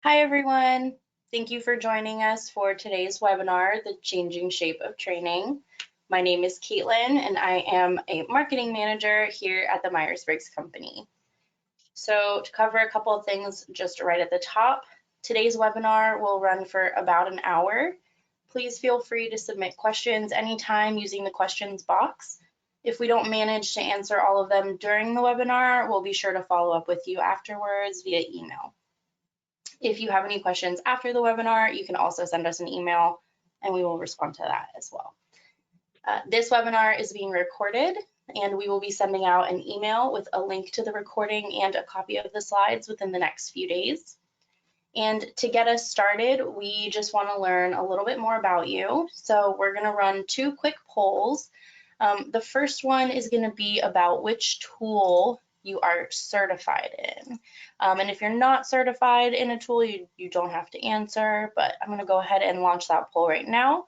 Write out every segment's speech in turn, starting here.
Hi, everyone. Thank you for joining us for today's webinar, The Changing Shape of Training. My name is Caitlin, and I am a marketing manager here at the Myers-Briggs Company. So to cover a couple of things just right at the top, today's webinar will run for about an hour. Please feel free to submit questions anytime using the questions box. If we don't manage to answer all of them during the webinar, we'll be sure to follow up with you afterwards via email. If you have any questions after the webinar, you can also send us an email and we will respond to that as well. This webinar is being recorded and we will be sending out an email with a link to the recording and a copy of the slides within the next few days. And to get us started, we just want to learn a little bit more about you. So we're going to run two quick polls. The first one is going to be about which tool you are certified in. And if you're not certified in a tool, you don't have to answer, but I'm going to go ahead and launch that poll right now.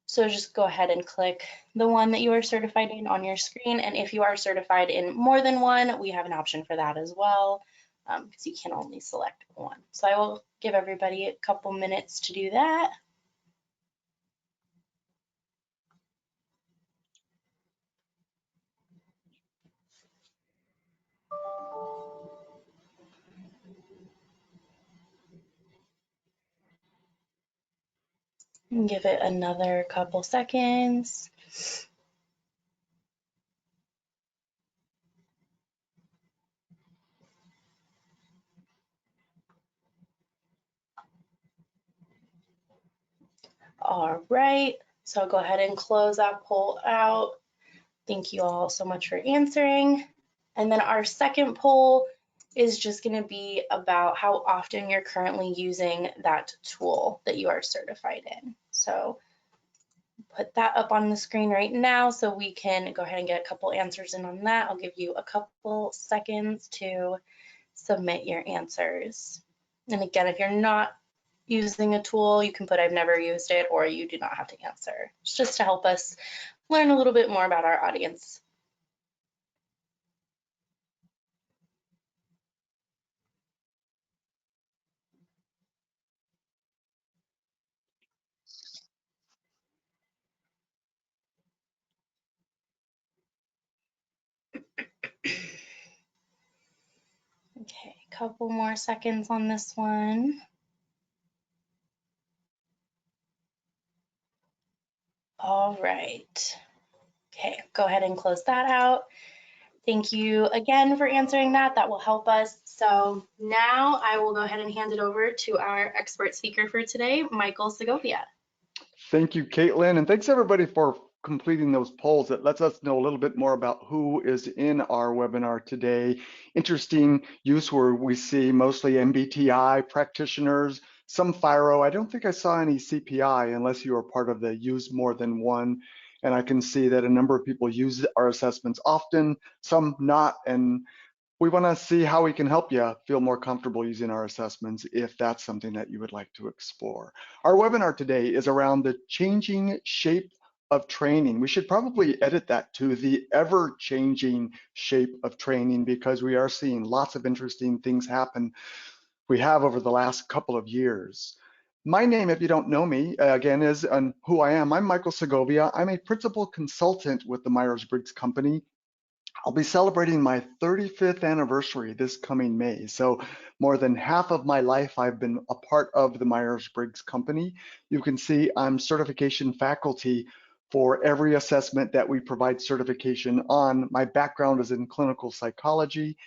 So just go ahead and click the one that you are certified in on your screen. And if you are certified in more than one, we have an option for that as well, because you can only select one. So I will give everybody a couple minutes to do that. And give it another couple seconds. All right, so I'll go ahead and close that poll out. Thank you all so much for answering. And then our second poll is just going to be about how often you're currently using that tool that you are certified in. So put that up on the screen right now so we can go ahead and get a couple answers in on that. I'll give you a couple seconds to submit your answers. And again, if you're not using a tool, you can put I've never used it, or you do not have to answer. It's just to help us learn a little bit more about our audience. Okay, a couple more seconds on this one. All right. Okay, go ahead and close that out. Thank you again for answering that. That will help us. So now I will go ahead and hand it over to our expert speaker for today, Michael Segovia. Thank you, Caitlin, and thanks everybody for completing those polls. It lets us know a little bit more about who is in our webinar today. Interesting use where we see mostly MBTI practitioners, some FIRO. I don't think I saw any CPI unless you are part of the use more than one. And I can see that a number of people use our assessments often, some not, and we want to see how we can help you feel more comfortable using our assessments if that's something that you would like to explore. Our webinar today is around the changing shape of training. We should probably edit that to the ever-changing shape of training, because we are seeing lots of interesting things happen. We have over the last couple of years. My name, if you don't know me, again, is who I am. I'm Michael Segovia. I'm a principal consultant with the Myers-Briggs Company. I'll be celebrating my 35th anniversary this coming May. So more than half of my life, I've been a part of the Myers-Briggs Company. You can see I'm certification faculty for every assessment that we provide certification on. My background is in clinical psychology.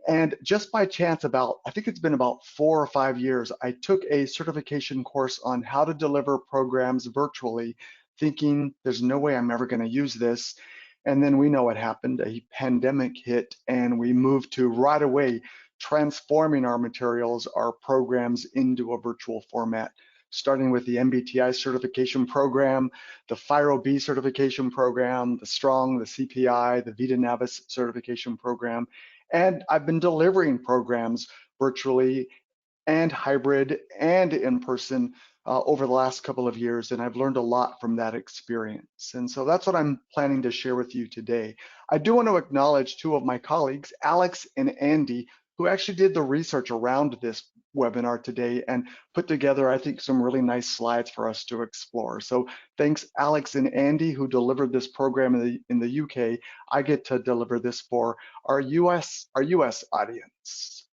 And just by chance, I think it's been about 4 or 5 years, I took a certification course on how to deliver programs virtually, thinking there's no way I'm ever going to use this. And then we know what happened. A pandemic hit and we moved to right away transforming our materials, our programs into a virtual format, starting with the MBTI certification program, the FIRO-B certification program, the Strong, the CPI, the Vita Navis certification program. And I've been delivering programs virtually and hybrid and in person over the last couple of years, and I've learned a lot from that experience. And so that's what I'm planning to share with you today. I do want to acknowledge two of my colleagues, Alex and Andy, who actually did the research around this webinar today and put together, I think, some really nice slides for us to explore. So thanks Alex and Andy who delivered this program in the UK. I get to deliver this for our US audience.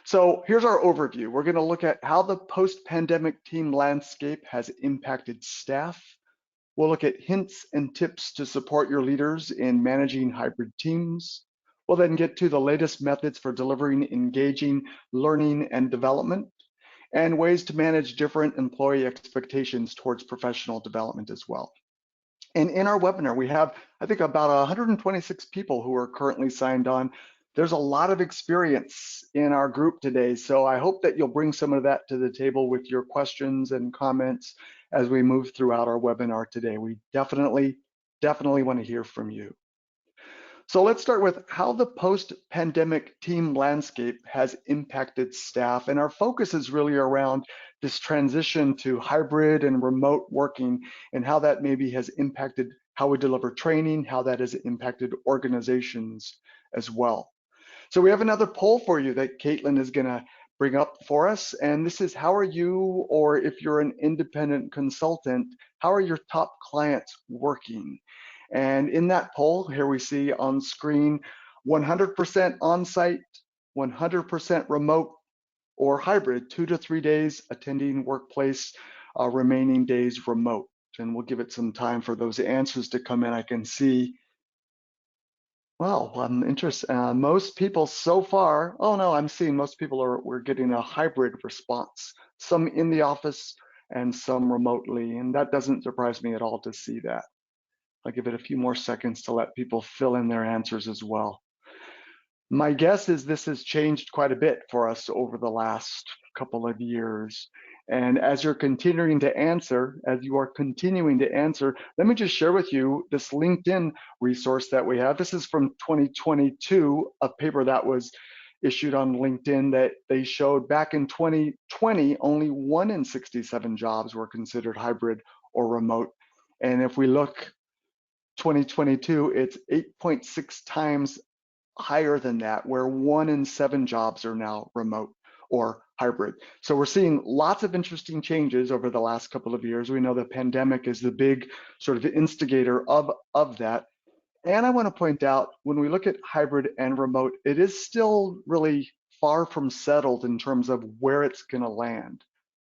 So here's our overview. We're going to look at how the post-pandemic team landscape has impacted staff. We'll look at hints and tips to support your leaders in managing hybrid teams. We'll then get to the latest methods for delivering engaging learning and development, and ways to manage different employee expectations towards professional development as well. And in our webinar, we have, I think, about 126 people who are currently signed on. There's a lot of experience in our group today, so I hope that you'll bring some of that to the table with your questions and comments as we move throughout our webinar today. We definitely want to hear from you. So let's start with how the post-pandemic team landscape has impacted staff. And our focus is really around this transition to hybrid and remote working and how that maybe has impacted how we deliver training, how that has impacted organizations as well. So we have another poll for you that Caitlin is gonna bring up for us. And this is, how are you, or if you're an independent consultant, how are your top clients working? And in that poll, here we see on screen 100% on-site, 100% remote, or hybrid, 2 to 3 days attending workplace, remaining days remote. And we'll give it some time for those answers to come in. I can see, well, I'm interested. Most people so far, oh no, I'm seeing most people we're getting a hybrid response, some in the office and some remotely. And that doesn't surprise me at all to see that. I'll give it a few more seconds to let people fill in their answers as well. My guess is this has changed quite a bit for us over the last couple of years. And as you are continuing to answer, let me just share with you this LinkedIn resource that we have. This is from 2022, a paper that was issued on LinkedIn that they showed back in 2020, only 1 in 67 jobs were considered hybrid or remote. And if we look 2022, it's 8.6 times higher than that, where 1 in 7 jobs are now remote or hybrid. So we're seeing lots of interesting changes over the last couple of years. We know the pandemic is the big sort of instigator of that. And I want to point out, when we look at hybrid and remote, it is still really far from settled in terms of where it's going to land.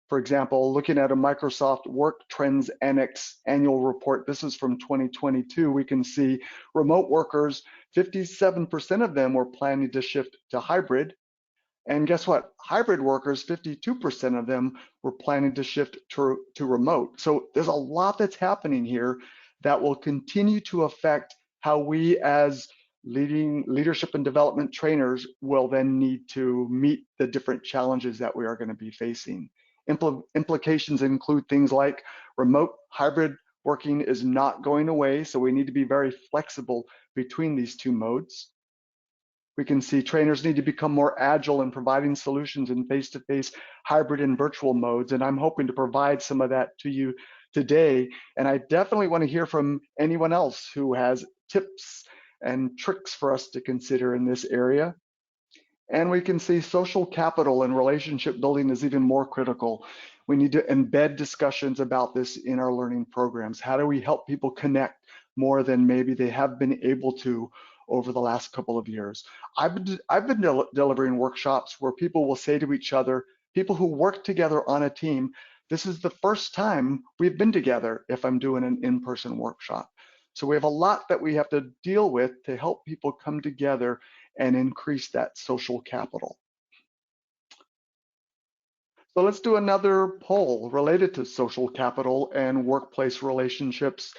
For example, looking at a Microsoft Work Trends Annex annual report, this is from 2022, we can see remote workers, 57% of them were planning to shift to hybrid. And guess what? Hybrid workers, 52% of them were planning to shift to remote. So there's a lot that's happening here that will continue to affect how we as leadership and development trainers will then need to meet the different challenges that we are going to be facing. Implications include things like remote hybrid working is not going away, so we need to be very flexible between these two modes. We can see trainers need to become more agile in providing solutions in face-to-face hybrid and virtual modes, and I'm hoping to provide some of that to you today. And I definitely want to hear from anyone else who has tips and tricks for us to consider in this area. And we can see social capital and relationship building is even more critical. We need to embed discussions about this in our learning programs. How do we help people connect more than maybe they have been able to over the last couple of years? I've been delivering workshops where people will say to each other, people who work together on a team, this is the first time we've been together if I'm doing an in-person workshop. So we have a lot that we have to deal with to help people come together and increase that social capital. So let's do another poll related to social capital and workplace relationships.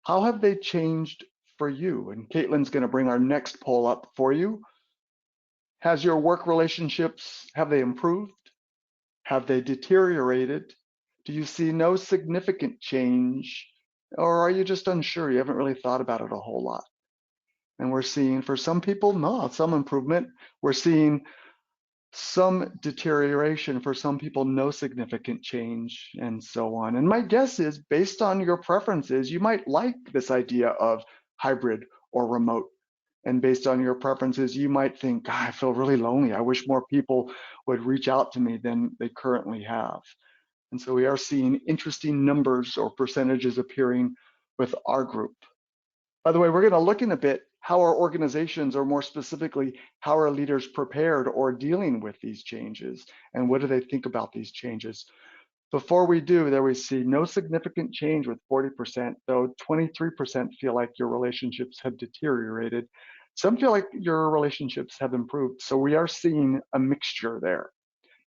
How have they changed for you? And Caitlin's going to bring our next poll up for you. Has your work relationships, have they improved? Have they deteriorated? Do you see no significant change? Or are you just unsure? You haven't really thought about it a whole lot. And we're seeing, for some people, no, some improvement. We're seeing some deterioration. For some people, no significant change, and so on. And my guess is, based on your preferences, you might like this idea of hybrid or remote. And based on your preferences, you might think, God, I feel really lonely. I wish more people would reach out to me than they currently have. And so we are seeing interesting numbers or percentages appearing with our group. By the way, we're going to look in a bit how our organizations, or more specifically, how our leaders prepared or dealing with these changes, and what do they think about these changes. Before we do, there we see no significant change with 40%, though 23% feel like your relationships have deteriorated. Some feel like your relationships have improved. So we are seeing a mixture there.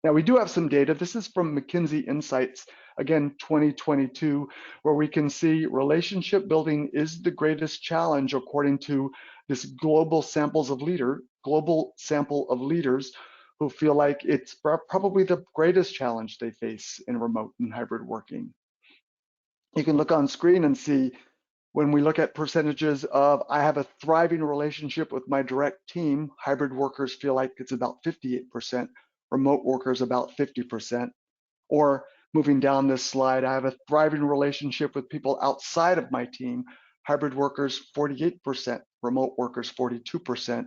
Now, we do have some data. This is from McKinsey Insights, again, 2022, where we can see relationship building is the greatest challenge according to this global sample of leaders who feel like it's probably the greatest challenge they face in remote and hybrid working. You can look on screen and see when we look at percentages of I have a thriving relationship with my direct team, hybrid workers feel like it's about 58%, remote workers about 50%. Or moving down this slide, I have a thriving relationship with people outside of my team, hybrid workers 48%, remote workers 42%.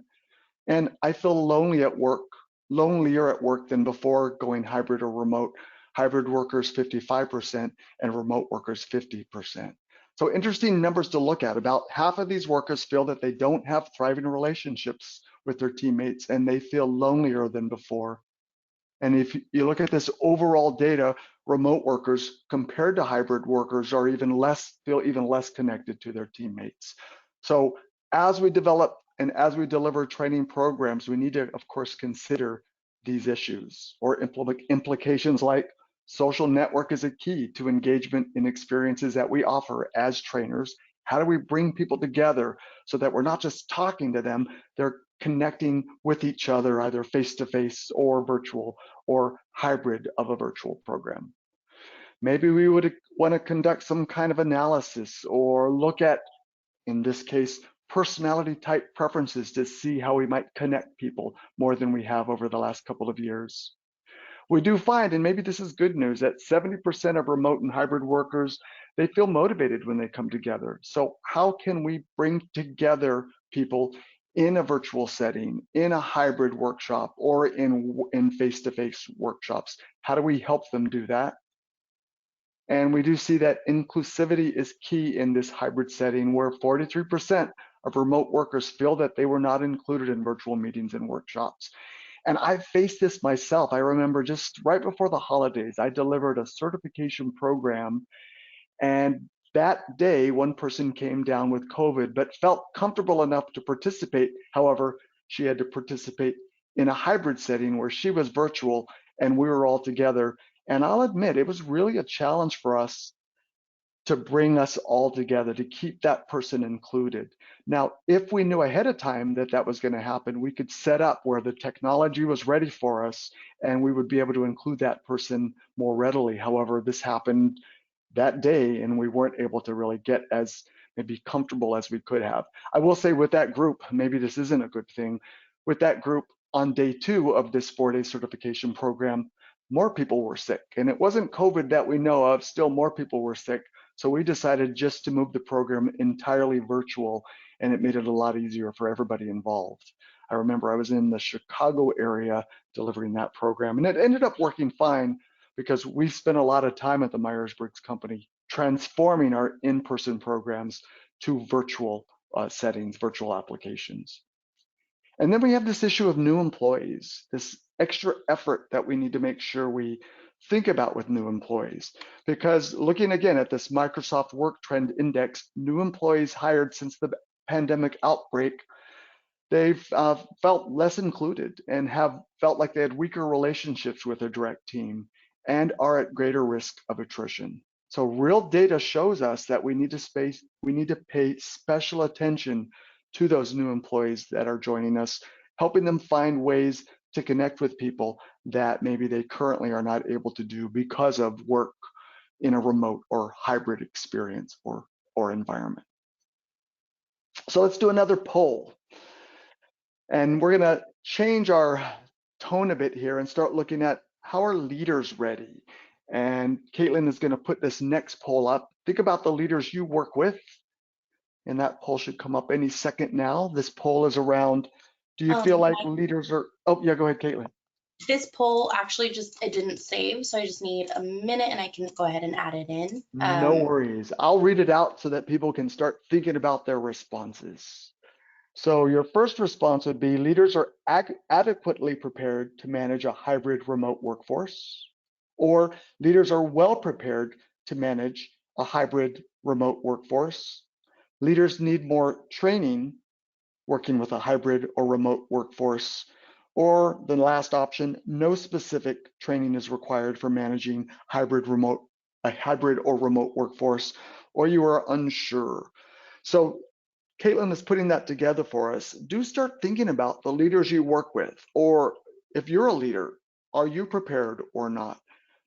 And I feel lonelier at work than before going hybrid or remote. Hybrid workers 55% and remote workers 50%. So interesting numbers to look at. About half of these workers feel that they don't have thriving relationships with their teammates and they feel lonelier than before. And if you look at this overall data, remote workers compared to hybrid workers feel even less connected to their teammates. So as we develop and as we deliver training programs, we need to, of course, consider these issues or implications like social network is a key to engagement in experiences that we offer as trainers. How do we bring people together so that we're not just talking to them, they're connecting with each other, either face-to-face or virtual or hybrid of a virtual program. Maybe we would want to conduct some kind of analysis or look at, in this case, personality type preferences to see how we might connect people more than we have over the last couple of years. We do find, and maybe this is good news, that 70% of remote and hybrid workers, they feel motivated when they come together. So how can we bring together people in a virtual setting, in a hybrid workshop, or in face-to-face workshops? How do we help them do that? And we do see that inclusivity is key in this hybrid setting, where 43% of remote workers feel that they were not included in virtual meetings and workshops. And I've faced this myself. I remember just right before the holidays, I delivered a certification program, and that day, one person came down with COVID, but felt comfortable enough to participate. However, she had to participate in a hybrid setting where she was virtual and we were all together. And I'll admit, it was really a challenge for us to bring us all together, to keep that person included. Now, if we knew ahead of time that that was going to happen, we could set up where the technology was ready for us and we would be able to include that person more readily. However, this happened that day and we weren't able to really get as maybe comfortable as we could have. I will say with that group, maybe this isn't a good thing, with that group on day 2 of this 4-day certification program, more people were sick. And it wasn't COVID that we know of, still more people were sick. So we decided just to move the program entirely virtual, and it made it a lot easier for everybody involved. I remember I was in the Chicago area delivering that program, and it ended up working fine because we spent a lot of time at the Myers-Briggs Company transforming our in-person programs to virtual settings, virtual applications. And then we have this issue of new employees, this extra effort that we need to make sure we think about with new employees. Because looking again at this Microsoft Work Trend Index, new employees hired since the pandemic outbreak, they've felt less included and have felt like they had weaker relationships with their direct team and are at greater risk of attrition. So real data shows us that we need to pay special attention to those new employees that are joining us, helping them find ways to connect with people that maybe they currently are not able to do because of work in a remote or hybrid experience or environment. So let's do another poll. And we're gonna change our tone a bit here and start looking at how are leaders ready? And Caitlin is gonna put this next poll up. Think about the leaders you work with And that poll should come up any second now. This poll is around, do you feel like leaders are, oh yeah, go ahead, Caitlin. This poll actually it didn't save, so I just need a minute and I can go ahead and add it in. No worries. I'll read it out so that people can start thinking about their responses. So your first response would be leaders are adequately prepared to manage a hybrid remote workforce, or leaders are well prepared to manage a hybrid remote workforce. Leaders need more training working with a hybrid or remote workforce. Or the last option, no specific training is required for managing a hybrid or remote workforce, or you are unsure. So Caitlin is putting that together for us. Do start thinking about the leaders you work with, or if you're a leader, are you prepared or not?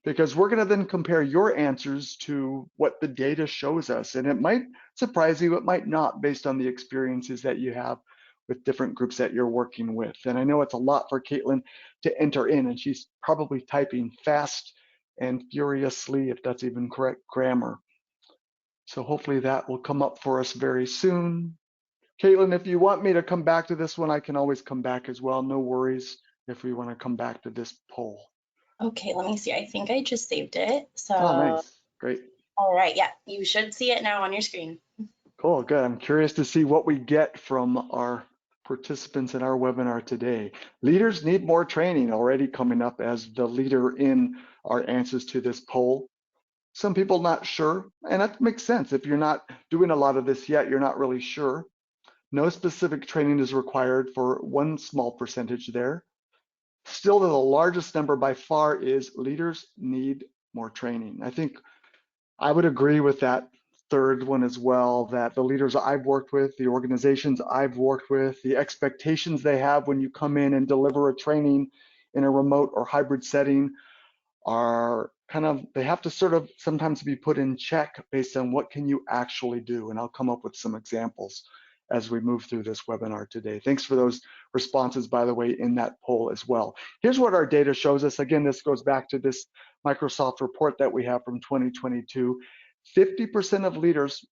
Because we're going to then compare your answers to what the data shows us, and it might surprise you, it might not, based on the experiences that you have with different groups that you're working with. And I know it's a lot for Caitlin to enter in, and she's probably typing fast and furiously, if that's even correct grammar. So hopefully that will come up for us very soon. Caitlin, if you want me to come back to this one, I can always come back as well. No worries if we want to come back to this poll. Okay, let me see. I think I just saved it. So, Oh, nice. Great. all right, yeah, you should see it now on your screen. Cool, good. I'm curious to see what we get from our participants in our webinar today. Leaders need more training, already coming up as the leader in our answers to this poll. Some people not sure, and that makes sense. If you're not doing a lot of this yet, you're not really sure. No specific training is required for one small percentage there. Still, the largest number by far is leaders need more training. I think I would agree with that third one as well, that the leaders I've worked with, the organizations I've worked with, the expectations they have when you come in and deliver a training in a remote or hybrid setting are they have to sort of sometimes be put in check based on what can you actually do. And I'll come up with some examples as we move through this webinar today. Thanks for those responses, by the way, in that poll as well. Here's what our data shows us. Again, this goes back to this Microsoft report that we have from 2022. 50% of leaders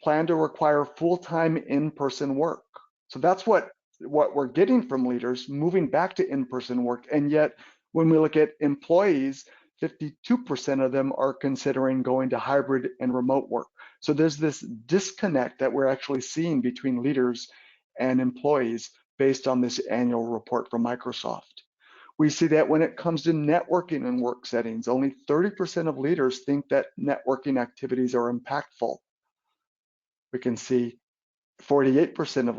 plan to require full-time in-person work. So that's what we're getting from leaders, moving back to in-person work. And yet, when we look at employees, 52% of them are considering going to hybrid and remote work. So there's this disconnect that we're actually seeing between leaders and employees based on this annual report from Microsoft. We see that when it comes to networking in work settings, only 30% of leaders think that networking activities are impactful. We can see 48% of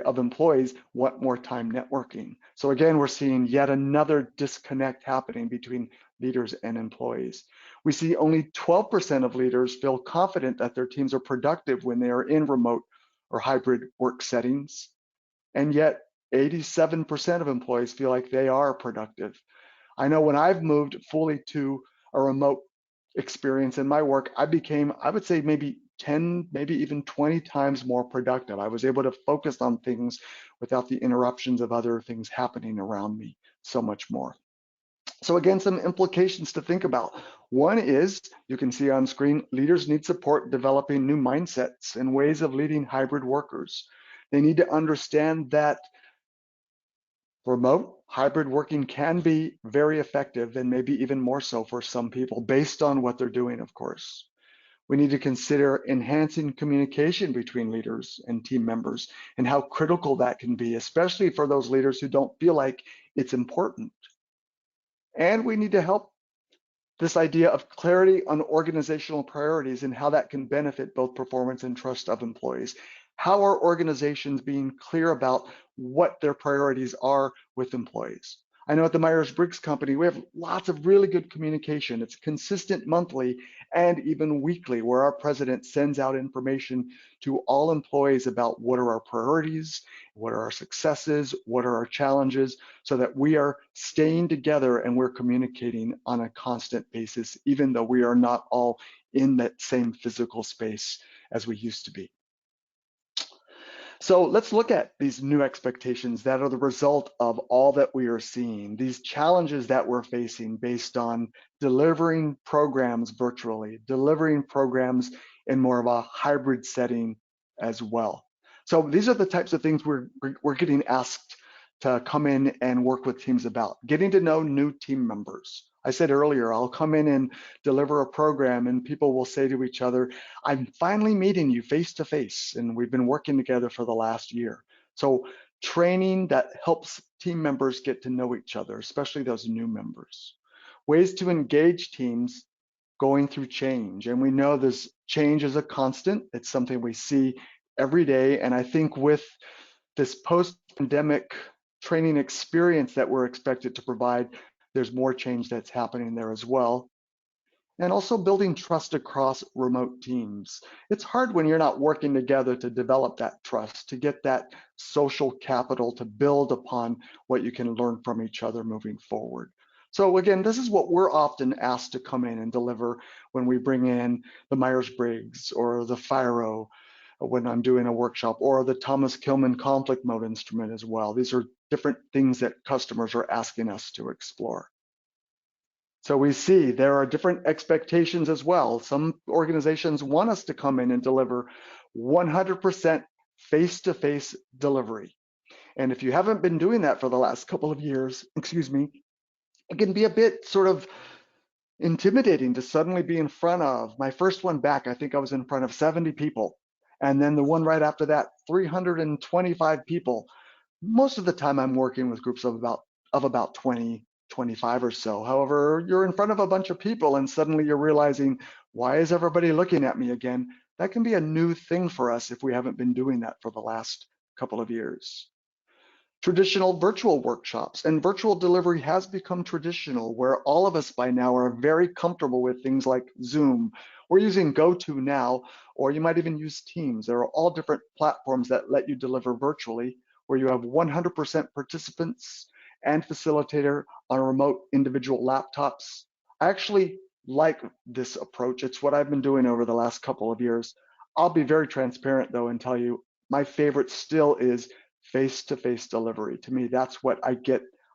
of employees want more time networking. So again, we're seeing yet another disconnect happening between leaders and employees. We see only 12% of leaders feel confident that their teams are productive when they are in remote or hybrid work settings. And yet 87% of employees feel like they are productive. I know when I've moved fully to a remote experience in my work, I became, I would say maybe 10, maybe even 20 times more productive. I was able to focus on things without the interruptions of other things happening around me so much more. So again, some implications to think about. One is, you can see on screen, leaders need support developing new mindsets and ways of leading hybrid workers. They need to understand that remote hybrid working can be very effective, and maybe even more so for some people based on what they're doing, of course. We need to consider enhancing communication between leaders and team members and how critical that can be, especially for those leaders who don't feel like it's important. And we need to help this idea of clarity on organizational priorities and how that can benefit both performance and trust of employees. How are organizations being clear about what their priorities are with employees? I know at the Myers-Briggs Company, we have lots of really good communication. It's consistent monthly and even weekly, where our president sends out information to all employees about what are our priorities, what are our successes, what are our challenges, so that we are staying together and we're communicating on a constant basis, even though we are not all in that same physical space as we used to be. So let's look at these new expectations that are the result of all that we are seeing, these challenges that we're facing based on delivering programs virtually, delivering programs in more of a hybrid setting as well. So these are the types of things we're getting asked to come in and work with teams about. Getting to know new team members. I said earlier, I'll come in and deliver a program and people will say to each other, I'm finally meeting you face to face, and we've been working together for the last year. So training that helps team members get to know each other, especially those new members. Ways to engage teams going through change. And we know this change is a constant. It's something we see every day. And I think with this post-pandemic training experience that we're expected to provide, there's more change that's happening there as well. And also building trust across remote teams. It's hard when you're not working together to develop that trust, to get that social capital to build upon what you can learn from each other moving forward. So again, this is what we're often asked to come in and deliver when we bring in the Myers-Briggs or the FIRO when I'm doing a workshop, or the Thomas Kilmann conflict mode instrument as well. These are different things that customers are asking us to explore. So we see there are different expectations as well. Some organizations want us to come in and deliver 100% face-to-face delivery. And if you haven't been doing that for the last couple of years, excuse me, it can be a bit sort of intimidating to suddenly be in front of, my first one back, I think I was in front of 70 people. And then the one right after that, 325 people. Most of the time I'm working with groups of about 20, 25 or so. However, you're in front of a bunch of people and suddenly you're realizing, why is everybody looking at me again? That can be a new thing for us if we haven't been doing that for the last couple of years. Traditional virtual workshops and virtual delivery has become traditional, where all of us by now are very comfortable with things like Zoom. We're using GoTo now, or you might even use Teams. There are all different platforms that let you deliver virtually, where you have 100% participants and facilitator on remote individual laptops. I actually like this approach. It's what I've been doing over the last couple of years. I'll be very transparent though and tell you my favorite still is face-to-face delivery. To me, that's what I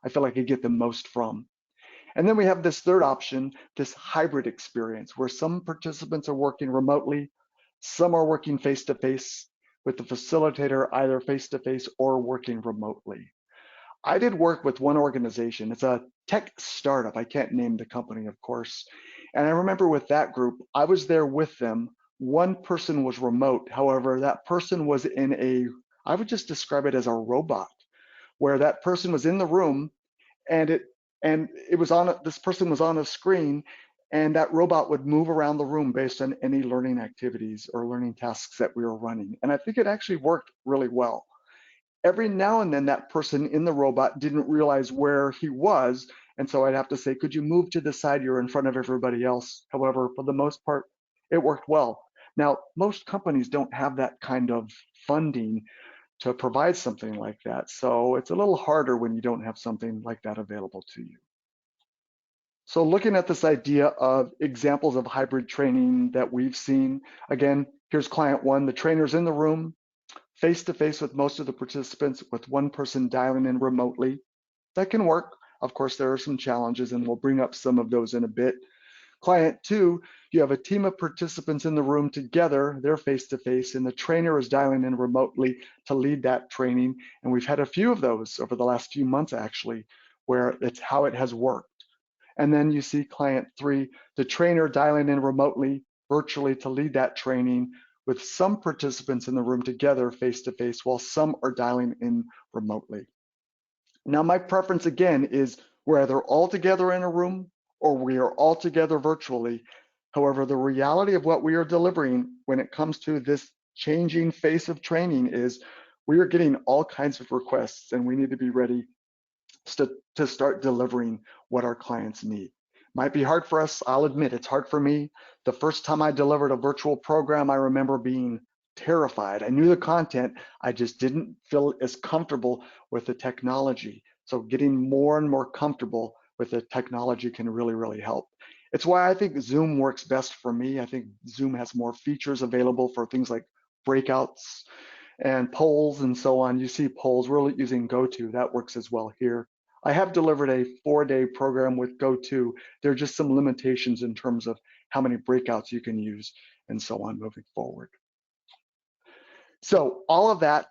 feel like I get the most from. And then we have this third option, this hybrid experience, where some participants are working remotely, some are working face-to-face with the facilitator either face-to-face or working remotely. I did work with one organization. It's a tech startup. I can't name the company, of course. And I remember with that group, I was there with them. One person was remote. However, that person was in I would just describe it as a robot, where that person was in the room and it was on, this person was on a screen, and that robot would move around the room based on any learning activities or learning tasks that we were running. And I think it actually worked really well. Every now and then that person in the robot didn't realize where he was. And so I'd have to say, could you move to the side? You're in front of everybody else. However, for the most part, it worked well. Now, most companies don't have that kind of funding to provide something like that. So it's a little harder when you don't have something like that available to you. So looking at this idea of examples of hybrid training that we've seen, again, here's client one, the trainer's in the room, face-to-face with most of the participants, with one person dialing in remotely. That can work. Of course, there are some challenges, and we'll bring up some of those in a bit. Client two, you have a team of participants in the room together, they're face-to-face, and the trainer is dialing in remotely to lead that training. And we've had a few of those over the last few months, actually, where it's how it has worked. And then you see client three, the trainer dialing in remotely, virtually to lead that training, with some participants in the room together face-to-face, while some are dialing in remotely. Now, my preference again is we're either all together in a room or we are all together virtually. However, the reality of what we are delivering when it comes to this changing face of training is we are getting all kinds of requests, and we need to be ready to start delivering what our clients need. Might be hard for us, I'll admit it's hard for me. The first time I delivered a virtual program, I remember being terrified. I knew the content, I just didn't feel as comfortable with the technology. So getting more and more comfortable with the technology can really, really help. It's why I think Zoom works best for me. I think Zoom has more features available for things like breakouts and polls and so on. You see polls, we're using GoTo, that works as well here. I have delivered a 4-day program with GoTo. There are just some limitations in terms of how many breakouts you can use and so on moving forward. So all of that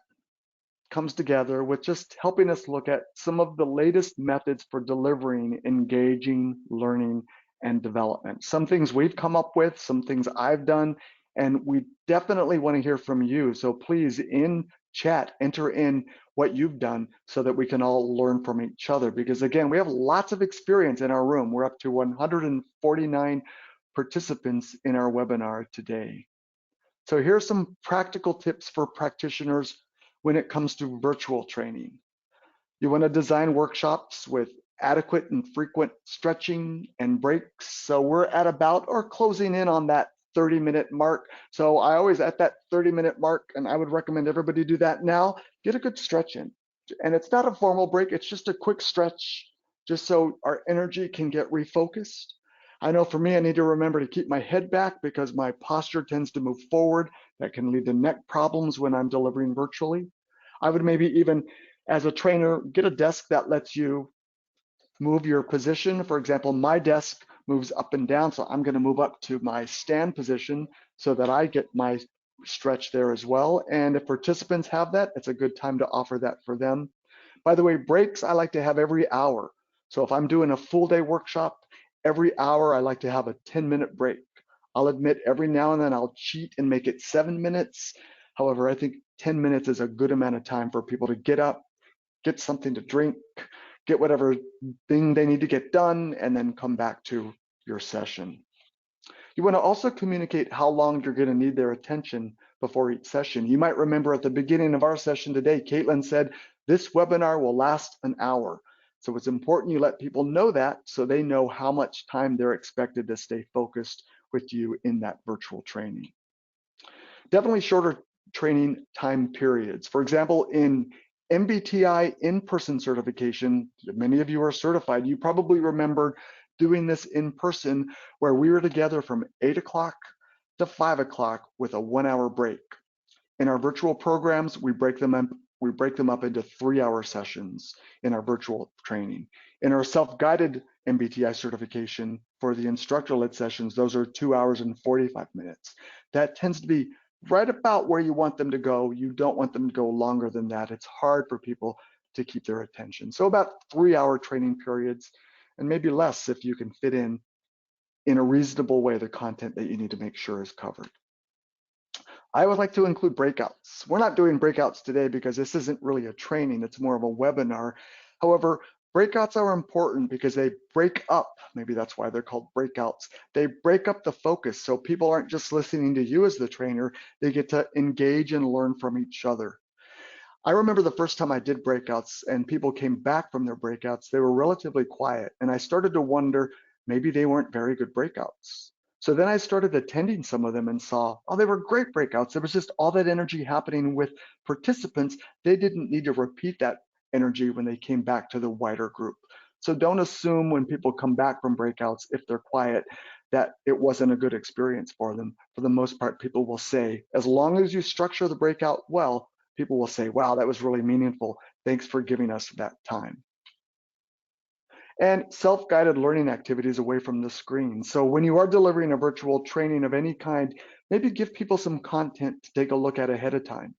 comes together with just helping us look at some of the latest methods for delivering engaging learning and development. Some things we've come up with, some things I've done, and we definitely want to hear from you. So please, in chat, enter in what you've done so that we can all learn from each other. Because again, we have lots of experience in our room. We're up to 149 participants in our webinar today. So here's some practical tips for practitioners when it comes to virtual training. You want to design workshops with adequate and frequent stretching and breaks. So we're at about or closing in on that 30-minute mark. So I always at that 30-minute mark, and I would recommend everybody do that now, get a good stretch in. And it's not a formal break, it's just a quick stretch, just so our energy can get refocused. I know for me, I need to remember to keep my head back because my posture tends to move forward. That can lead to neck problems when I'm delivering virtually. I would maybe even, as a trainer, get a desk that lets you move your position. For example, my desk moves up and down, so I'm going to move up to my stand position so that I get my stretch there as well. And if participants have that, it's a good time to offer that for them. By the way, breaks I like to have every hour. So if I'm doing a full day workshop, every hour I like to have a 10-minute break. I'll admit every now and then I'll cheat and make it 7 minutes. However, I think 10 minutes is a good amount of time for people to get up, get something to drink, get whatever thing they need to get done, and then come back to your session. You want to also communicate how long you're going to need their attention before each session. You might remember at the beginning of our session today, Caitlin said, this webinar will last an hour. So it's important you let people know that so they know how much time they're expected to stay focused with you in that virtual training. Definitely shorter training time periods. For example, in MBTI in-person certification, many of you are certified. You probably remember doing this in person where we were together from 8 o'clock to 5 o'clock with a 1-hour break. In our virtual programs, we break them up into 3-hour sessions in our virtual training. In our self-guided MBTI certification for the instructor-led sessions, those are 2 hours and 45 minutes. That tends to be right about where you want them to go. You don't want them to go longer than that. It's hard for people to keep their attention. So about 3-hour training periods, and maybe less if you can fit in a reasonable way the content that you need to make sure is covered. I would like to include breakouts. We're not doing breakouts today because this isn't really a training, it's more of a webinar. However, breakouts are important because they break up, maybe that's why they're called breakouts, they break up the focus so people aren't just listening to you as the trainer, they get to engage and learn from each other. I remember the first time I did breakouts and people came back from their breakouts, they were relatively quiet. And I started to wonder, maybe they weren't very good breakouts. So then I started attending some of them and saw, oh, they were great breakouts. There was just all that energy happening with participants. They didn't need to repeat that energy when they came back to the wider group. So don't assume when people come back from breakouts, if they're quiet, that it wasn't a good experience for them. For the most part, people will say, as long as you structure the breakout well, people will say, wow, that was really meaningful. Thanks for giving us that time. And self-guided learning activities away from the screen. So when you are delivering a virtual training of any kind, maybe give people some content to take a look at ahead of time.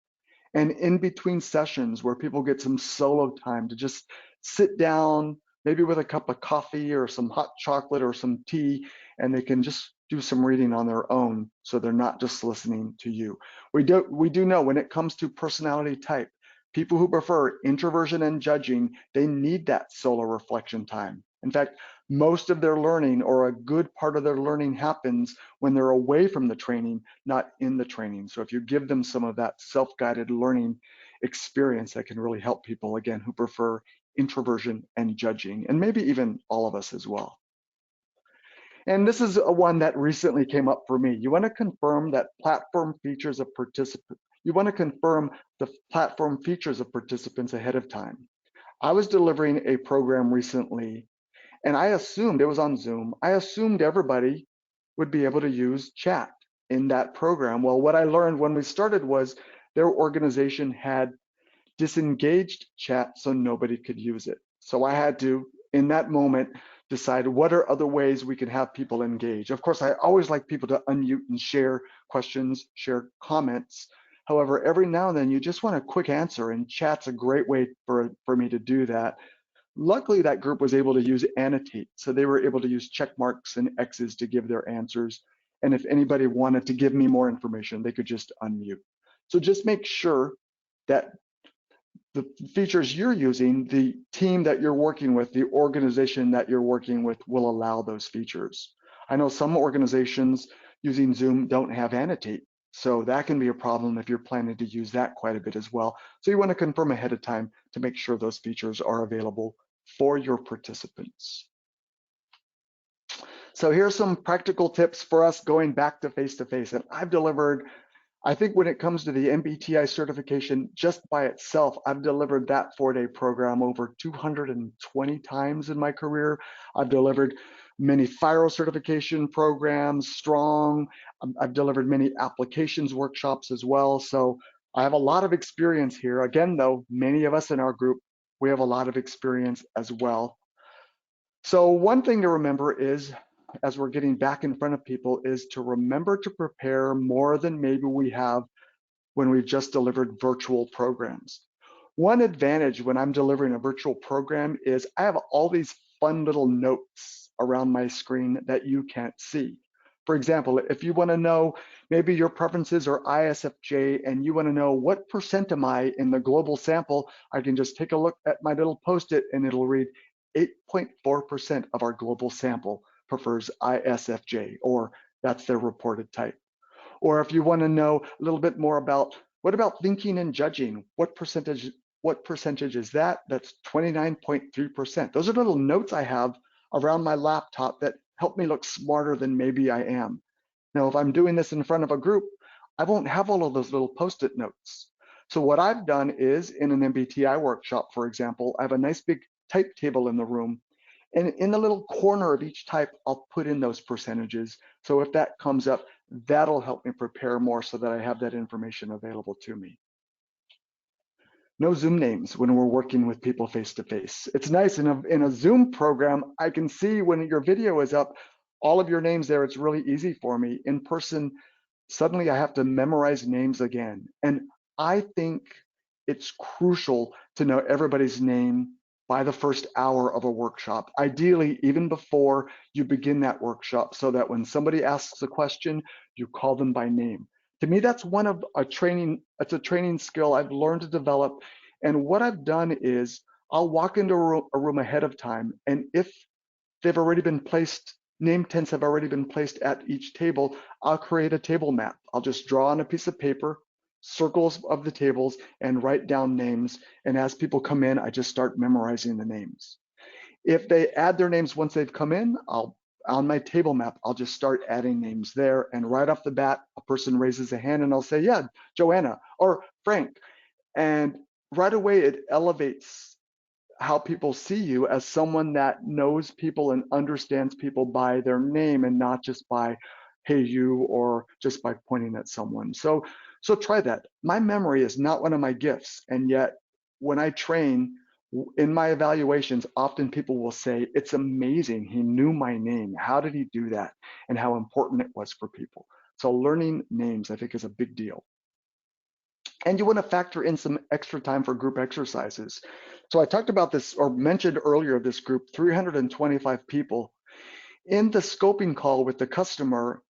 And in between sessions where people get some solo time to just sit down, maybe with a cup of coffee or some hot chocolate or some tea, and they can just do some reading on their own so they're not just listening to you. We do know when it comes to personality type, people who prefer introversion and judging, they need that solo reflection time. In fact, most of their learning or a good part of their learning happens when they're away from the training, not in the training. So if you give them some of that self-guided learning experience, that can really help people, again, who prefer introversion and judging, and maybe even all of us as well. And this is one that recently came up for me. You want to confirm that platform features of participants. You want to confirm the platform features of participants ahead of time. I was delivering a program recently, and I assumed it was on Zoom. I assumed everybody would be able to use chat in that program. Well, what I learned when we started was their organization had disengaged chat so nobody could use it. So I had to, in that moment, decide what are other ways we can have people engage. Of course, I always like people to unmute and share questions, share comments, However, every now and then you just want a quick answer, and chat's a great way for me to do that. Luckily, that group was able to use annotate, so they were able to use check marks and X's to give their answers. And if anybody wanted to give me more information, they could just unmute. So just make sure that the features you're using, the team that you're working with, the organization that you're working with will allow those features. I know some organizations using Zoom don't have annotate, so that can be a problem if you're planning to use that quite a bit as well. So you want to confirm ahead of time to make sure those features are available for your participants. So here's some practical tips for us going back to face-to-face. And I've delivered, I think when it comes to the MBTI certification, just by itself, I've delivered that 4-day program over 220 times in my career. I've delivered many FIRO certification programs, strong. I've delivered many applications workshops as well. So I have a lot of experience here. Again, though, many of us in our group, we have a lot of experience as well. So one thing to remember is, as we're getting back in front of people, is to remember to prepare more than maybe we have when we've just delivered virtual programs. One advantage when I'm delivering a virtual program is I have all these fun little notes around my screen that you can't see. For example, if you want to know maybe your preferences are ISFJ and you want to know what percent am I in the global sample, I can just take a look at my little post-it and it'll read 8.4% of our global sample prefers ISFJ, or that's their reported type. Or if you want to know a little bit more about what about thinking and judging, what percentage is that? That's 29.3%. Those are little notes I have around my laptop that help me look smarter than maybe I am. Now, if I'm doing this in front of a group, I won't have all of those little post-it notes. So what I've done is, in an MBTI workshop, for example, I have a nice big type table in the room. And in the little corner of each type, I'll put in those percentages. So if that comes up, that'll help me prepare more so that I have that information available to me. No Zoom names when we're working with people face-to-face. It's nice in a Zoom program, I can see when your video is up, all of your names there. It's really easy for me. In person, suddenly I have to memorize names again. And I think it's crucial to know everybody's name by the first hour of a workshop, ideally even before you begin that workshop, so that when somebody asks a question, you call them by name. To me, that's a training skill I've learned to develop. And what I've done is I'll walk into a room ahead of time, and if they've already been placed, name tents have already been placed at each table, I'll create a table map. I'll just draw on a piece of paper circles of the tables and write down names. And as people come in, I just start memorizing the names. If they add their names once they've come in, on my table map, I'll just start adding names there. And right off the bat, a person raises a hand and I'll say, yeah, Joanna or Frank. And right away, it elevates how people see you as someone that knows people and understands people by their name and not just by, hey, you, or just by pointing at someone. So try that. My memory is not one of my gifts. And yet when I train in my evaluations, often people will say, it's amazing. He knew my name. How did he do that? And how important it was for people. So learning names, I think, is a big deal. And you want to factor in some extra time for group exercises. So I talked about this, or mentioned earlier, this group, 325 people. In the scoping call with the customer,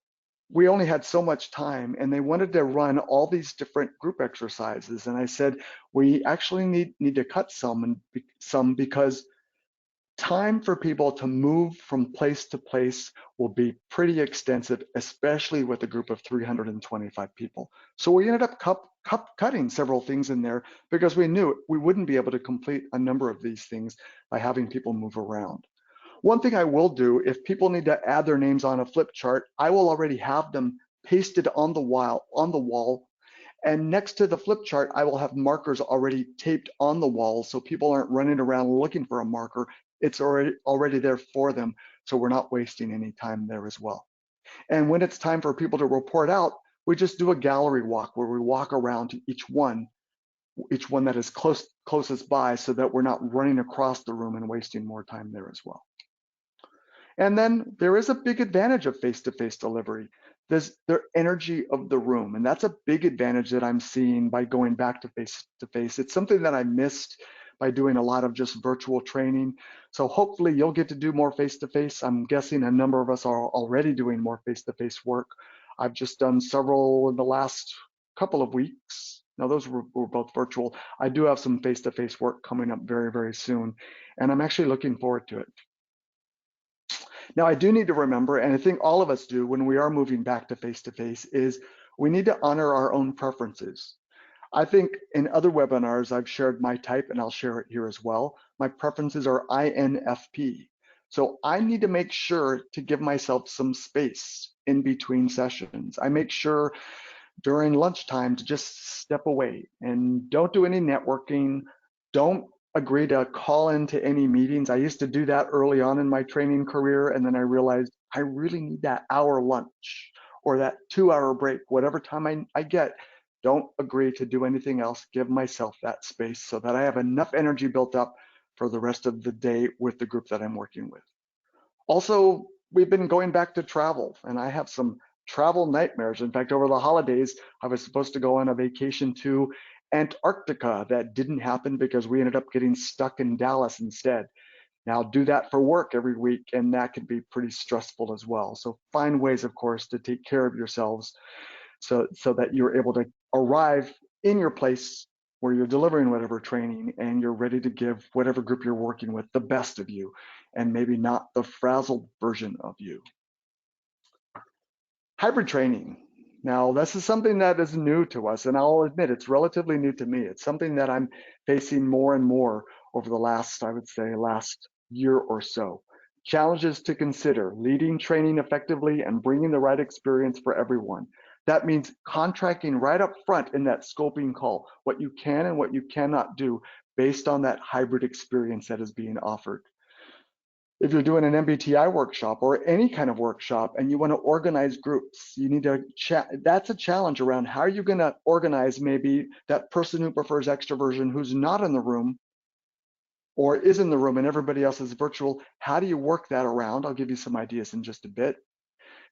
we only had so much time and they wanted to run all these different group exercises. And I said, we actually need to cut some because time for people to move from place to place will be pretty extensive, especially with a group of 325 people. So we ended up cutting several things in there because we knew we wouldn't be able to complete a number of these things by having people move around. One thing I will do, if people need to add their names on a flip chart, I will already have them pasted on the wall. And next to the flip chart, I will have markers already taped on the wall so people aren't running around looking for a marker. It's already there for them, so we're not wasting any time there as well. And when it's time for people to report out, we just do a gallery walk where we walk around to each one that is closest by, so that we're not running across the room and wasting more time there as well. And then there is a big advantage of face-to-face delivery. There's the energy of the room, and that's a big advantage that I'm seeing by going back to face-to-face. It's something that I missed by doing a lot of just virtual training. So hopefully you'll get to do more face-to-face. I'm guessing a number of us are already doing more face-to-face work. I've just done several in the last couple of weeks. Now those were both virtual. I do have some face-to-face work coming up very, very soon, and I'm actually looking forward to it. Now, I do need to remember, and I think all of us do when we are moving back to face-to-face, is we need to honor our own preferences. I think in other webinars, I've shared my type, and I'll share it here as well. My preferences are INFP. So I need to make sure to give myself some space in between sessions. I make sure during lunchtime to just step away and don't do any networking. Don't agree to call into any meetings. I used to do that early on in my training career, and then I realized I really need that hour lunch or that 2-hour break, whatever time I get. Don't agree to do anything else. Give myself that space so that I have enough energy built up for the rest of the day with the group that I'm working with. Also, we've been going back to travel, and I have some travel nightmares. In fact, over the holidays, I was supposed to go on a vacation to Antarctica. That didn't happen because we ended up getting stuck in Dallas instead. Now, do that for work every week, and that can be pretty stressful as well. So find ways, of course, to take care of yourselves so that you're able to arrive in your place where you're delivering whatever training and you're ready to give whatever group you're working with the best of you, and maybe not the frazzled version of you. Hybrid training. Now, this is something that is new to us, and I'll admit it's relatively new to me. It's something that I'm facing more and more over the last, I would say, last year or so. Challenges to consider: leading training effectively and bringing the right experience for everyone. That means contracting right up front in that scoping call, what you can and what you cannot do based on that hybrid experience that is being offered. If you're doing an MBTI workshop or any kind of workshop and you want to organize groups, you need to that's a challenge around how are you going to organize maybe that person who prefers extroversion who's not in the room or is in the room and everybody else is virtual. How do you work that around? I'll give you some ideas in just a bit.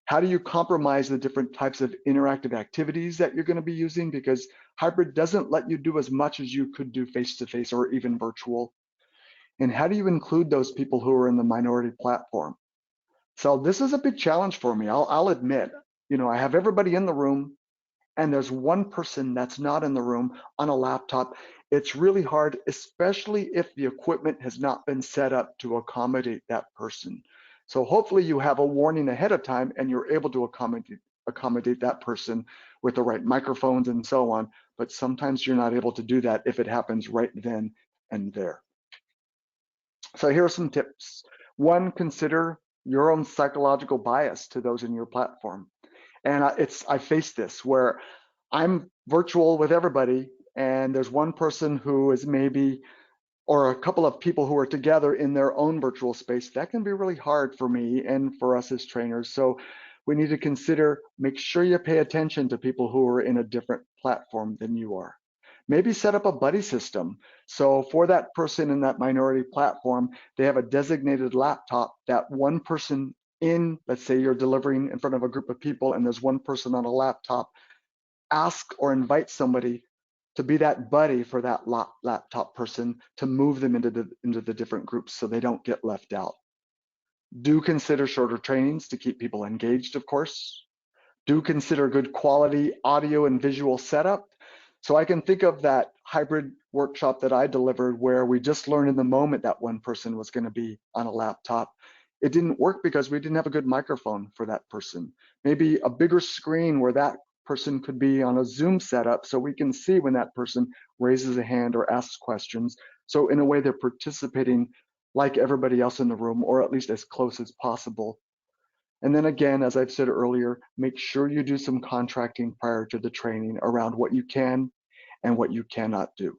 How do you compromise the different types of interactive activities that you're going to be using? Because hybrid doesn't let you do as much as you could do face-to-face or even virtual. And how do you include those people who are in the minority platform? So this is a big challenge for me. I'll admit, I have everybody in the room and there's one person that's not in the room on a laptop. It's really hard, especially if the equipment has not been set up to accommodate that person. So hopefully you have a warning ahead of time and you're able to accommodate that person with the right microphones and so on. But sometimes you're not able to do that if it happens right then and there. So here are some tips. One, consider your own psychological bias to those in your platform. And I face this where I'm virtual with everybody and there's one person who is maybe, or a couple of people who are together in their own virtual space. That can be really hard for me and for us as trainers. So we need to consider, make sure you pay attention to people who are in a different platform than you are. Maybe set up a buddy system. So for that person in that minority platform, they have a designated laptop that one person in, let's say you're delivering in front of a group of people and there's one person on a laptop, ask or invite somebody to be that buddy for that laptop person to move them into the different groups so they don't get left out. Do consider shorter trainings to keep people engaged, of course. Do consider good quality audio and visual setup. So I can think of that hybrid workshop that I delivered where we just learned in the moment that one person was going to be on a laptop. It didn't work because we didn't have a good microphone for that person. Maybe a bigger screen where that person could be on a Zoom setup so we can see when that person raises a hand or asks questions. So in a way, they're participating like everybody else in the room, or at least as close as possible. And then again, as I've said earlier, make sure you do some contracting prior to the training around what you can and what you cannot do.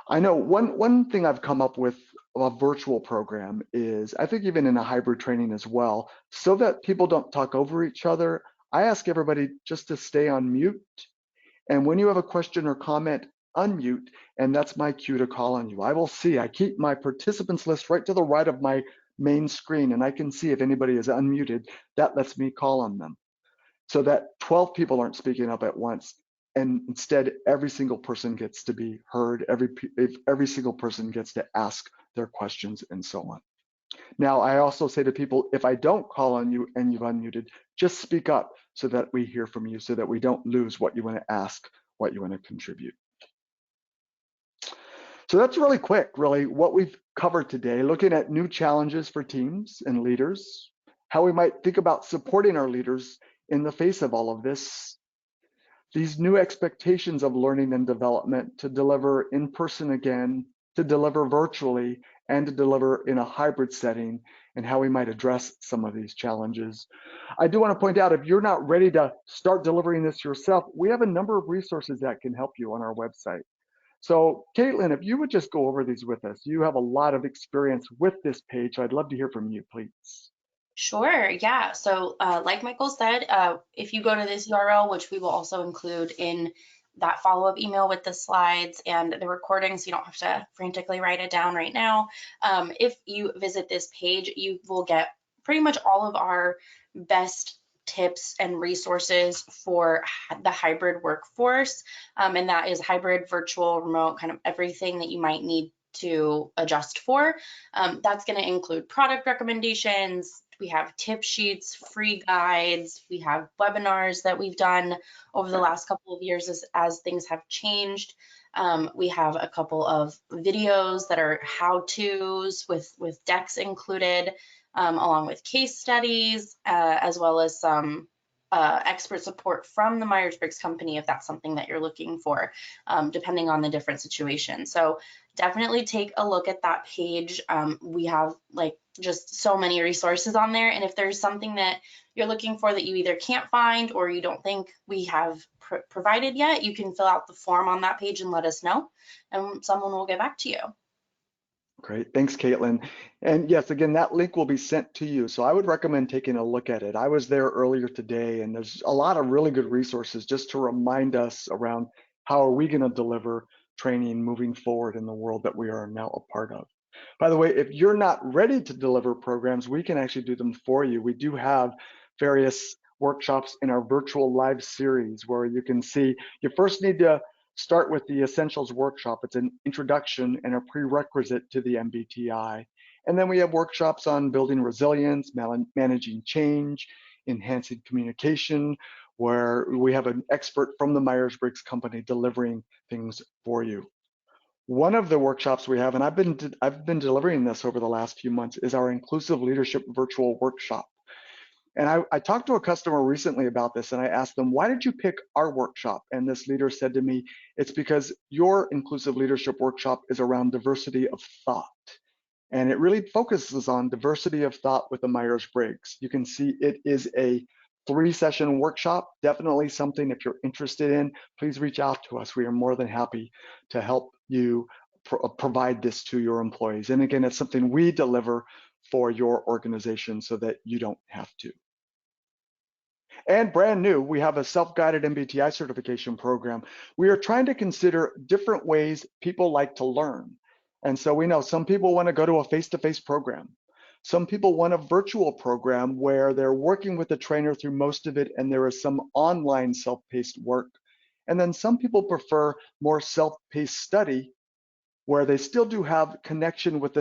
I know one thing I've come up with a virtual program is, I think even in a hybrid training as well, so that people don't talk over each other, I ask everybody just to stay on mute. And when you have a question or comment, unmute, and that's my cue to call on you. I will see, I keep my participants list right to the right of my main screen and I can see if anybody is unmuted, that lets me call on them so that 12 people aren't speaking up at once. And instead, every single person gets to be heard, every single person gets to ask their questions and so on. Now, I also say to people, if I don't call on you and you've unmuted, just speak up so that we hear from you, so that we don't lose what you want to ask, what you want to contribute. So that's really quick, really, what we've covered today, looking at new challenges for teams and leaders, how we might think about supporting our leaders in the face of all of this, these new expectations of learning and development to deliver in person again, to deliver virtually, and to deliver in a hybrid setting, and how we might address some of these challenges. I do want to point out, if you're not ready to start delivering this yourself, we have a number of resources that can help you on our website. So Caitlin, if you would just go over these with us, you have a lot of experience with this page, so I'd love to hear from you, please. Sure, yeah. So like Michael said, if you go to this URL, which we will also include in that follow-up email with the slides and the recording, so you don't have to frantically write it down right now. If you visit this page, you will get pretty much all of our best tips and resources for the hybrid workforce. And that is hybrid, virtual, remote, kind of everything that you might need to adjust for. That's going to include product recommendations. We have tip sheets, free guides. We have webinars that we've done over the last couple of years as things have changed. We have a couple of videos that are how-tos with decks included, along with case studies, as well as some expert support from the Myers-Briggs Company if that's something that you're looking for, depending on the different situation. So definitely take a look at that page. We have like just so many resources on there. And if there's something that you're looking for that you either can't find or you don't think we have provided yet, you can fill out the form on that page and let us know, and someone will get back to you. Great, thanks, Caitlin. And yes, again, that link will be sent to you. So I would recommend taking a look at it. I was there earlier today, and there's a lot of really good resources just to remind us around how are we going to deliver training moving forward in the world that we are now a part of. By the way, if you're not ready to deliver programs, we can actually do them for you. We do have various workshops in our virtual live series where you can see, you first need to start with the Essentials workshop. It's an introduction and a prerequisite to the MBTI. And then we have workshops on building resilience, managing change, enhancing communication, where we have an expert from the Myers-Briggs Company delivering things for you. One of the workshops we have, and I've been delivering this over the last few months, is our Inclusive Leadership Virtual Workshop. And I talked to a customer recently about this, and I asked them, why did you pick our workshop? And this leader said to me, it's because your Inclusive Leadership Workshop is around diversity of thought. And it really focuses on diversity of thought with the Myers-Briggs. You can see it is a 3-session workshop, definitely something if you're interested in, please reach out to us. We are more than happy to help you provide this to your employees. And again, it's something we deliver for your organization so that you don't have to. And brand new, we have a self-guided MBTI certification program. We are trying to consider different ways people like to learn. And so we know some people want to go to a face-to-face program. Some people want a virtual program where they're working with the trainer through most of it and there is some online self-paced work. And then some people prefer more self-paced study where they still do have connection with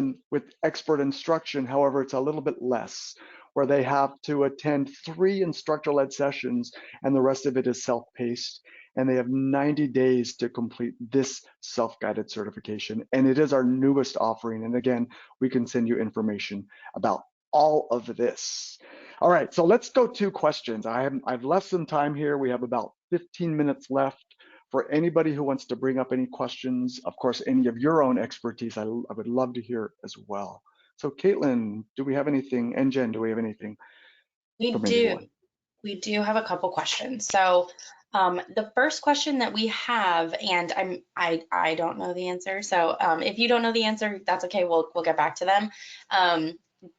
expert instruction. However, it's a little bit less, where they have to attend 3 instructor-led sessions and the rest of it is self-paced. And they have 90 days to complete this self-guided certification. And it is our newest offering. And again, we can send you information about all of this. All right, so let's go to questions. I've left some time here. We have about 15 minutes left. For anybody who wants to bring up any questions, of course, any of your own expertise, I would love to hear as well. So Caitlin, do we have anything? And Jen, do we have anything We from do. anyone? We do have a couple questions. So the first question that we have, and I don't know the answer. So if you don't know the answer, that's okay. We'll get back to them.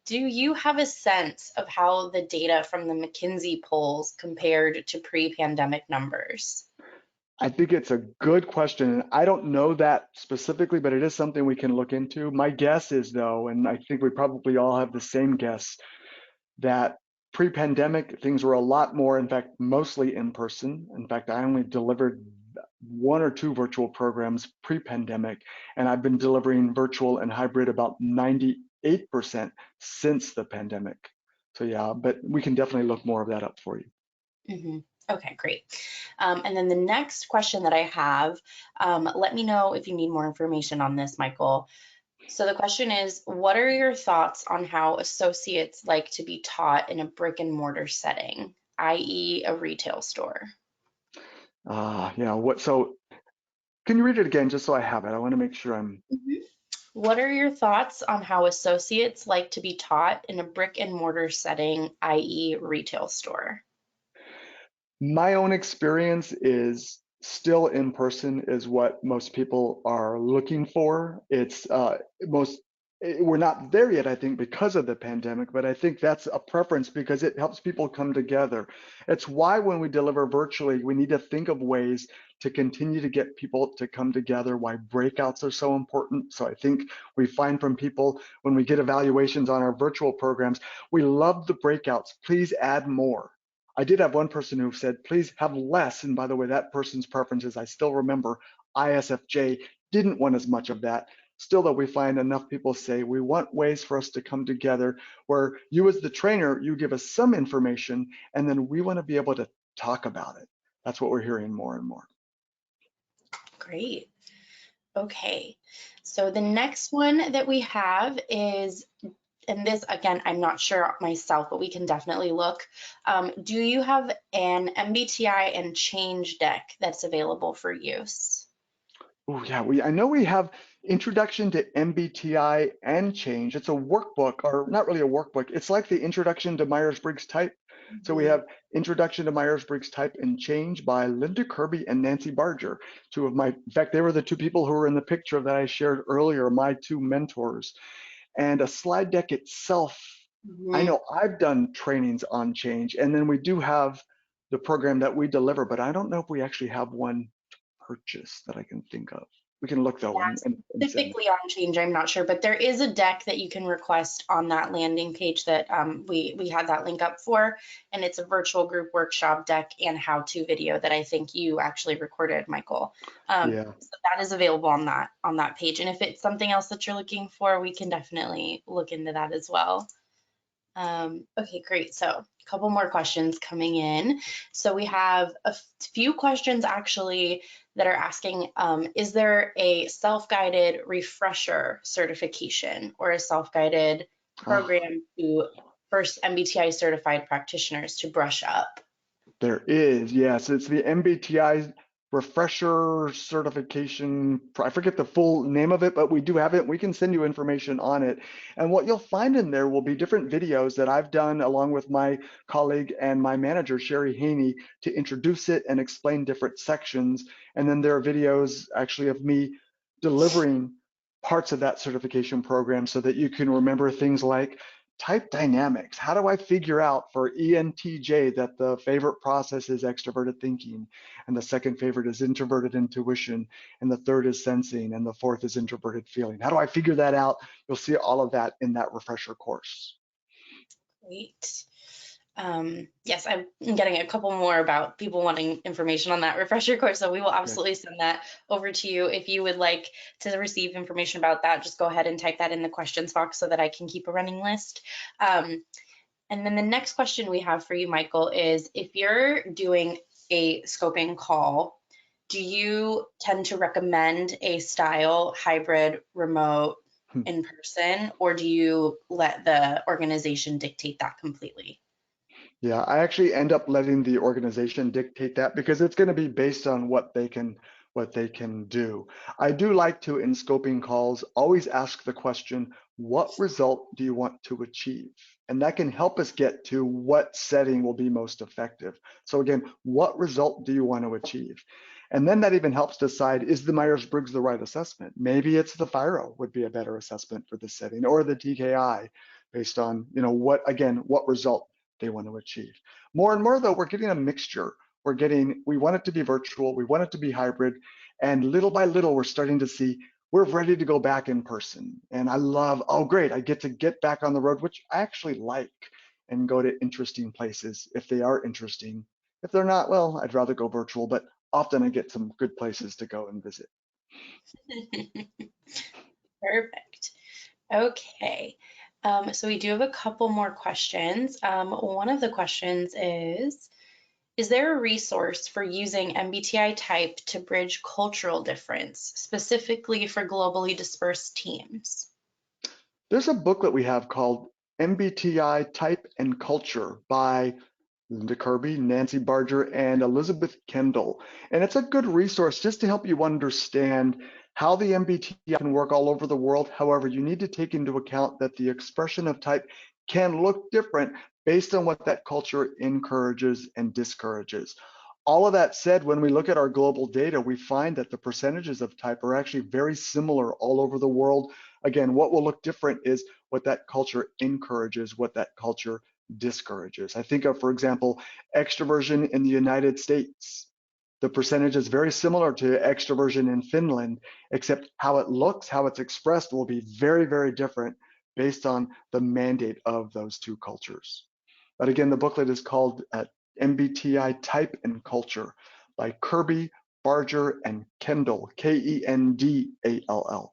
Do you have a sense of how the data from the McKinsey polls compared to pre-pandemic numbers? I think it's a good question. And I don't know that specifically, but it is something we can look into. My guess is, though, and I think we probably all have the same guess, that pre-pandemic things were a lot more, in fact, mostly in person. In fact, I only delivered one or two virtual programs pre-pandemic, and I've been delivering virtual and hybrid about 98% since the pandemic. So yeah, but we can definitely look more of that up for you. Mhm. Okay, great. And then the next question that I have, let me know if you need more information on this, Michael. So the question is, what are your thoughts on how associates like to be taught in a brick and mortar setting, i.e. a retail store? Yeah, so can you read it again just so I have it? I want to make sure I'm. Mhm. What are your thoughts on how associates like to be taught in a brick and mortar setting, i.e. retail store? My own experience is still in person is what most people are looking for. It's we're not there yet, I think, because of the pandemic, but I think that's a preference because it helps people come together. It's why when we deliver virtually, we need to think of ways to continue to get people to come together, why breakouts are so important. So I think we find from people when we get evaluations on our virtual programs, we love the breakouts. Please add more. I did have one person who said, please have less. And by the way, that person's preferences, I still remember ISFJ didn't want as much of that. Still, though, we find enough people say, we want ways for us to come together where you as the trainer, you give us some information, and then we want to be able to talk about it. That's what we're hearing more and more. Great. Okay. So the next one that we have is, and this again, I'm not sure myself, but we can definitely look. Do you have an MBTI and change deck that's available for use? Oh yeah, I know we have Introduction to MBTI and Change. It's a workbook, or not really a workbook. It's like the Introduction to Myers-Briggs Type. So we Mhm. have Introduction to Myers-Briggs Type and Change by Linda Kirby and Nancy Barger. Two of my, in fact, they were the two people who were in the picture that I shared earlier, my two mentors. And a slide deck itself, I Mhm. know I've done trainings on change, and then we do have the program that we deliver, but I don't know if we actually have one purchase that I can think of. We can look though and send it. Specifically on change, I'm not sure, but there is a deck that you can request on that landing page that we had that link up for, and it's a virtual group workshop deck and how-to video that I think you actually recorded, Michael. Yeah. So that is available on that page, and if it's something else that you're looking for, we can definitely look into that as well. Okay, great. So a couple more questions coming in. So we have a few questions actually that are asking, is there a self-guided refresher certification or a self-guided Oh, program to first MBTI certified practitioners to brush up? there is, yes. It's the MBTI refresher certification. I forget the full name of it, but we do have it. We can send you information on it. And what you'll find in there will be different videos that I've done along with my colleague and my manager, Sherry Haney, to introduce it and explain different sections. And then there are videos actually of me delivering parts of that certification program so that you can remember things like type dynamics. How do I figure out for ENTJ that the favorite process is extroverted thinking, and the second favorite is introverted intuition, and the third is sensing, and the fourth is introverted feeling? How do I figure that out? You'll see all of that in that refresher course. Great. Yes, I'm getting a couple more about people wanting information on that refresher course, so we will Good. absolutely send that over to you. If you would like to receive information about that, just go ahead and type that in the questions box so that I can keep a running list. And then the next question we have for you, Michael, is if you're doing a scoping call, do you tend to recommend a style hybrid, remote, Hmm. in person, or do you let the organization dictate that completely? Yeah, I actually end up letting the organization dictate that because it's going to be based on what they can do. I do like to, in scoping calls, always ask the question, what result do you want to achieve? And that can help us get to what setting will be most effective. So again, what result do you want to achieve? And then that even helps decide, is the Myers-Briggs the right assessment? Maybe it's the FIRO would be a better assessment for the setting, or the TKI based on, what result they want to achieve. More and more, though, we're getting a mixture. we want it to be virtual, we want it to be hybrid, and little by little, we're starting to see we're ready to go back in person. And I love, oh great, I get to get back on the road, which I actually like, and go to interesting places if they are interesting. If they're not, well, I'd rather go virtual, but often I get some good places to go and visit. Perfect. Okay. So we do have a couple more questions. One of the questions is there a resource for using MBTI type to bridge cultural difference, specifically for globally dispersed teams? There's a booklet we have called MBTI Type and Culture by Linda Kirby, Nancy Barger, and Elizabeth Kendall. And it's a good resource just to help you understand how the MBTI can work all over the world. However, you need to take into account that the expression of type can look different based on what that culture encourages and discourages. All of that said, when we look at our global data, we find that the percentages of type are actually very similar all over the world. Again, what will look different is what that culture encourages, what that culture discourages. I think of, for example, extroversion in the United States. The percentage is very similar to extroversion in Finland, except how it looks, how it's expressed will be very, very different based on the mandate of those two cultures. But again, the booklet is called MBTI Type and Culture by Kirby, Barger, and Kendall, Kendall.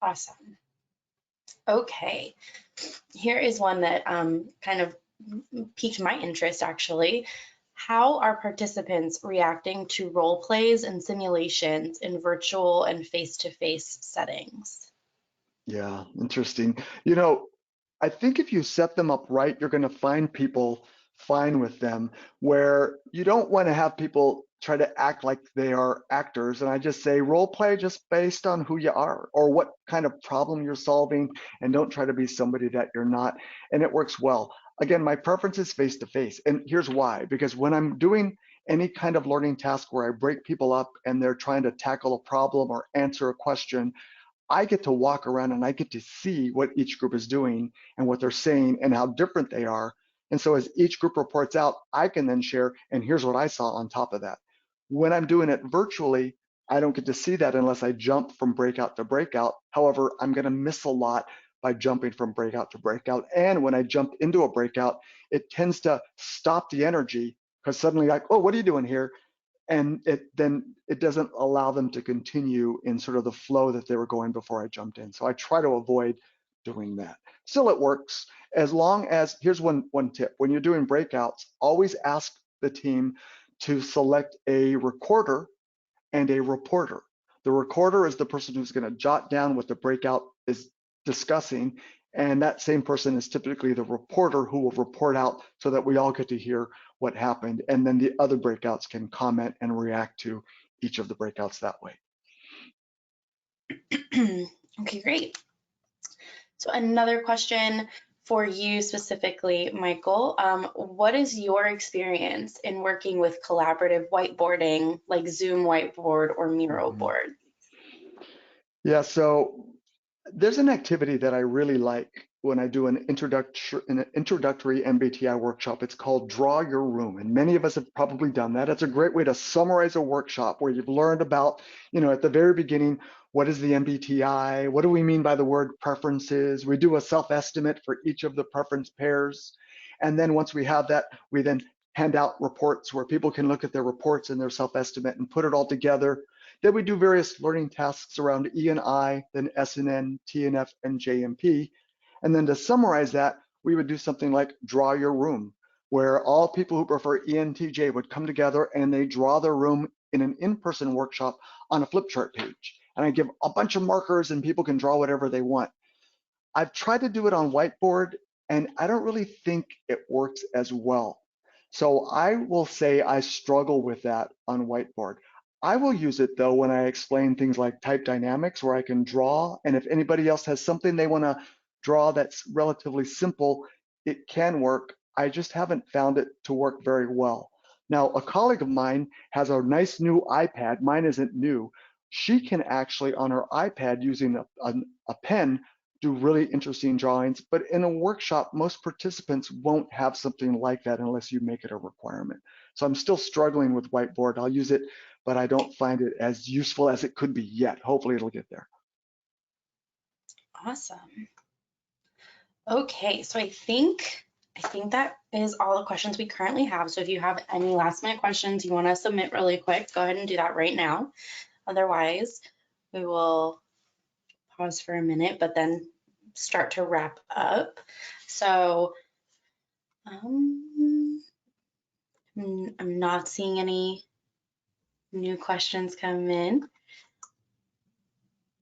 Awesome. Okay. Here is one that kind of piqued my interest actually. How are participants reacting to role plays and simulations in virtual and face-to-face settings? Yeah, interesting. You know, I think if you set them up right, you're going to find people fine with them, where you don't want to have people try to act like they are actors. And I just say role play just based on who you are or what kind of problem you're solving, and don't try to be somebody that you're not. And it works well. Again, my preference is face to face. And here's why, because when I'm doing any kind of learning task where I break people up and they're trying to tackle a problem or answer a question, I get to walk around and I get to see what each group is doing and what they're saying and how different they are. And so as each group reports out, I can then share, and here's what I saw on top of that. When I'm doing it virtually, I don't get to see that unless I jump from breakout to breakout. However, I'm going to miss a lot by jumping from breakout to breakout. And when I jump into a breakout, it tends to stop the energy because suddenly like, oh, what are you doing here? And then it doesn't allow them to continue in sort of the flow that they were going before I jumped in. So I try to avoid doing that. Still, it works as long as, here's one tip. When you're doing breakouts, always ask the team to select a recorder and a reporter. The recorder is the person who's going to jot down what the breakout is discussing, and that same person is typically the reporter who will report out so that we all get to hear what happened, and then the other breakouts can comment and react to each of the breakouts that way. Okay, great. So another question for you specifically, Michael. What is your experience in working with collaborative whiteboarding like Zoom whiteboard or Miro board? Yeah, so there's an activity that I really like when I do an introductory MBTI workshop. It's called Draw Your Room, and many of us have probably done that. It's a great way to summarize a workshop where you've learned about, at the very beginning, what is the MBTI? What do we mean by the word preferences? We do a self-estimate for each of the preference pairs. And then once we have that, we then hand out reports where people can look at their reports and their self-estimate and put it all together. Then we do various learning tasks around E and I, then S and N, T and F, and J and P. And then to summarize that, we would do something like Draw Your Room, where all people who prefer ENTJ would come together and they draw their room in an in-person workshop on a flip chart page. And I give a bunch of markers and people can draw whatever they want. I've tried to do it on whiteboard and I don't really think it works as well. So I will say I struggle with that on whiteboard. I will use it though when I explain things like type dynamics where I can draw, and if anybody else has something they want to draw that's relatively simple, it can work. I just haven't found it to work very well. Now, a colleague of mine has a nice new iPad. Mine isn't new. She can actually on her iPad using a pen do really interesting drawings. But in a workshop, most participants won't have something like that unless you make it a requirement. So I'm still struggling with whiteboard. I'll use it, but I don't find it as useful as it could be yet. Hopefully it'll get there. Awesome. Okay, so I think that is all the questions we currently have. So if you have any last minute questions you want to submit really quick, go ahead and do that right now. Otherwise, we will pause for a minute, but then start to wrap up. So I'm not seeing any new questions come in.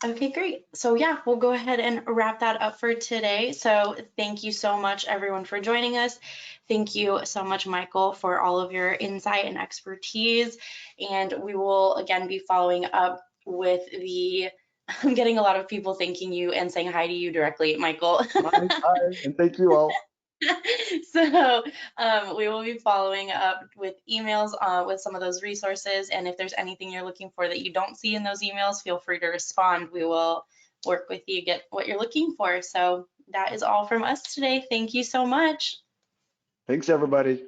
Okay, great. So yeah, we'll go ahead and wrap that up for today. So thank you so much, everyone, for joining us. Thank you so much, Michael, for all of your insight and expertise. And we will again be following up with I'm getting a lot of people thanking you and saying hi to you directly, Michael. Hi, and thank you all. So we will be following up with emails with some of those resources. And if there's anything you're looking for that you don't see in those emails, feel free to respond. We will work with you, get what you're looking for. So that is all from us today. Thank you so much. Thanks, everybody.